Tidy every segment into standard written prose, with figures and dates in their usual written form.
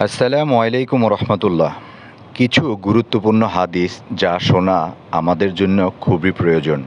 আসসালামু আলাইকুম রহমতুল্লাহ। কিছু গুরুত্বপূর্ণ হাদিস যা শোনা আমাদের জন্য খুবই প্রয়োজন।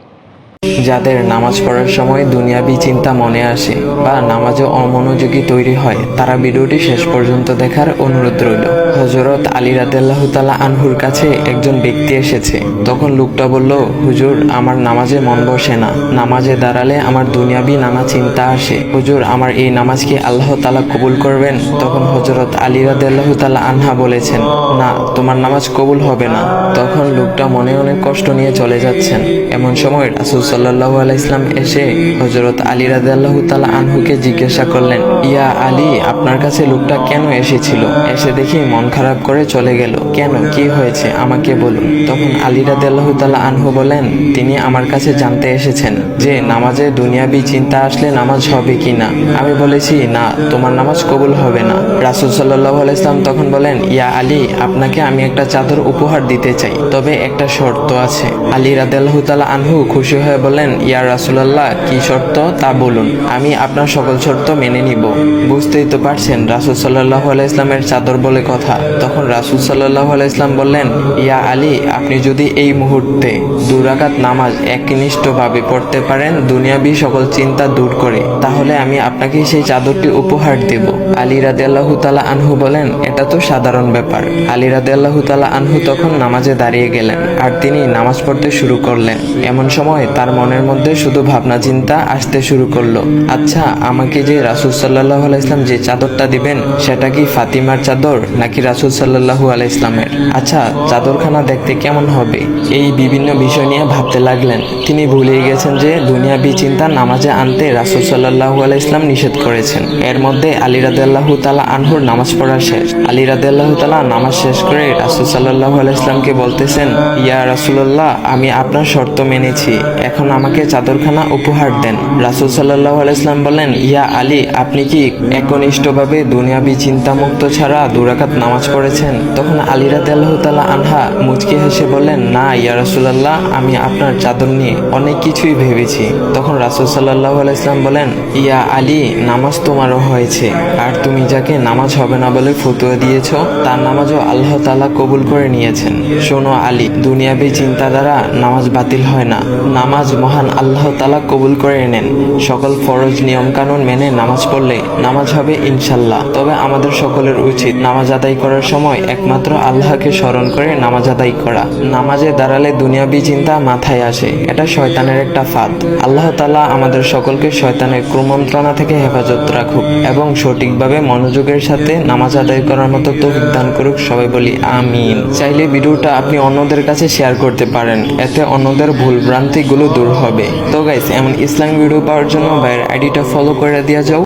যাদের নামাজ পড়ার সময় দুনিয়াবি চিন্তা মনে আসে বা নামাজে অমনোযোগী তৈরি হয়, তারা ভিডিওটি শেষ পর্যন্ত দেখার অনুরোধ রইল। হযরত আলী রাদিয়াল্লাহু তাআলা আনহুর কাছে একজন ব্যক্তি এসেছে। তখন লোকটা বলল, হুজুর, আমার নামাজে মন বসে না। নামাজে দাঁড়ালে আমার দুনিয়াবি নানা চিন্তা আসে। হুজুর, আমার এই নামাজ কি আল্লাহ তাআলা কবুল করবেন? তখন হযরত আলী রাদিয়াল্লাহু তাআলা আনহা বলেছেন, না, তোমার নামাজ কবুল হবে না। তখন লোকটা মনে অনেক কষ্ট নিয়ে চলে যাচ্ছেন। এমন সময় রাসূল সাল্লাল্লাহু আলাইহি ওয়াসাল্লাম এসে হযরত আলী রাদিয়াল্লাহু তাআলা আনহুকে জিজ্ঞাসা করলেন, ইয়া আলী, আপনার কাছে লোকটা কেন এসেছিল? এসে দেখি মন খারাপ করে চলে গেল। কেন, কি হয়েছে আমাকে বলুন। তখন আলী রাদিয়াল্লাহু তাআলা আনহু বলেন, তিনি আমার কাছে জানতে এসেছেন যে নামাজে দুনিয়াবি চিন্তা আসলে নামাজ হবে কিনা। আমি বলেছি, না, তোমার নামাজ কবুল হবে না। রাসূল সাল্লাল্লাহু আলাইহি ওয়াসাল্লাম তখন বলেন, ইয়া আলী, আপনাকে আমি একটা চাদর উপহার দিতে চাই, তবে একটা শর্ত আছে। আলী রাদিয়াল্লাহু তাআলা আনহু খুশি হয়ে বলেন, ইয়া রাসূলুল্লাহ, কি শর্ত তা বলুন, আমি আপনার সকল শর্ত মেনে নিব। বুঝতেই তো পারছেন রাসূল সাল্লাল্লাহু আলাইহি ওয়াসাল্লামের চাদর বলে কথা। তখন রাসূল সাল্লাল্লাহু আলাইহি ওয়াসাল্লাম বললেন, ইয়া আলী, আপনি যদি এই মুহূর্তে 2 রাকাত নামাজ একনিষ্ঠভাবে পড়তে পারেন দুনিয়াবি সকল চিন্তা দূর করে, তাহলে আমি আপনাকে সেই চাদরটি উপহার দেব। আলী রাদিয়াল্লাহু তাআলা আনহু বলেন, এটা তো সাধারণ ব্যাপার। আলী রাদিয়াল্লাহু তাআলা আনহু তখন নামাজে দাঁড়িয়ে গেলেন আর তিনি নামাজ পড়তে শুরু করলেন। এমন সময় তার মনের মধ্যে শুধু ভাবনা চিন্তা আসতে শুরু করলো, আচ্ছা, আমাকে যে রাসূল সাল্লাল্লাহু আলাইহি ওয়াসাল্লাম যে চাদরটা দিবেন, সেটা কি ফাতিমার চাদর নাকি রাসূল সাল্লাল্লাহু আলাইহি ওয়াসাল্লামের? আচ্ছা, চাদরখানা দেখতে কেমন হবে? এই বিভিন্ন বিষয় নিয়ে ভাবতে লাগলেন। তিনি ভুলে গেছেন যে দুনিয়াবি চিন্তা নামাজে আনতে রাসূল সাল্লাল্লাহু আলাইহি ওয়াসাল্লাম নিষেধ করেছেন। এর মধ্যে আলী রাদিয়াল্লাহু তাআলা আনহুর নামাজ পড়া শেষ। আলী রাদিয়াল্লাহু তাআলা নামাজ শেষ করে রাসূল সাল্লাল্লাহু আলাইহি ওয়াসাল্লামকে বলতেছেন, ইয়া রাসূলুল্লাহ, আমি আপনার শর্ত মেনেছি, এখন আমাকে চাদরখানা উপহার দেন। রাসূল সাল্লাল্লাহু আলাইহি ওয়াসাল্লাম বলেন, ইয়া আলী, আপনি কি একনিষ্ঠভাবে দুনিয়াবি চিন্তামুক্ত ছাড়া 2 রাকাত নামাজ পড়েছেন? তখন আলী রাদিয়াল্লাহু তাআলা আনহা মুচকি হেসে বললেন, না ইয়া রাসূলুল্লাহ, আমি আপনার চাদর নিয়ে অনেক কিছুই ভেবেছি। তখন রাসূল সাল্লাল্লাহু আলাইহি ওয়াসাল্লাম বলেন, ইয়া আলী, নামাজ তোমারও হয়েছে, আর তুমি যাকে নামাজ হবে না বলে ফতোয়া দিয়েছো, তার নামাজও আল্লাহ তাআলা কবুল করে নিয়েছেন। শোনো আলী, দুনিয়াবি চিন্তা দ্বারা নামাজ বাতিল হয় না, নামাজ মহান আল্লাহ তাআলা কবুল করে নেন। সকল ফরজ নিয়ম কানুন মেনে নামাজ পড়লে নামাজ হবে ইনশাল্লাহ। তবে আমাদের সকলের উচিত নামাজ আদায় করার সময় একমাত্র আল্লাহকে স্মরণ করে নামাজ আদায় করা। নামাজে দাঁড়ালে দুনিয়াবি চিন্তা মাথায় আসে, এটা শয়তানের একটা ফাঁদ। আল্লাহ তাআলা আমাদের সকলকে শয়তানের কুমন্ত্রণা থেকে হেফাজত রাখুক এবং সঠিকভাবে মনোযোগের সাথে নামাজ আদায় করার মতো তৌফিক দান করুক। সবাই বলি আমিন। চাইলে ভিডিওটা আপনি অন্যদের কাছে শেয়ার করতে পারেন, এতে অন্যদের ভুল ভ্রান্তিগুলো দূর হবে। তো গাইস, এমন ইসলামিক ভিডিও পাওয়ার জন্য ভাইয়ের আইডিটা ফলো করে দিয়ে যাও।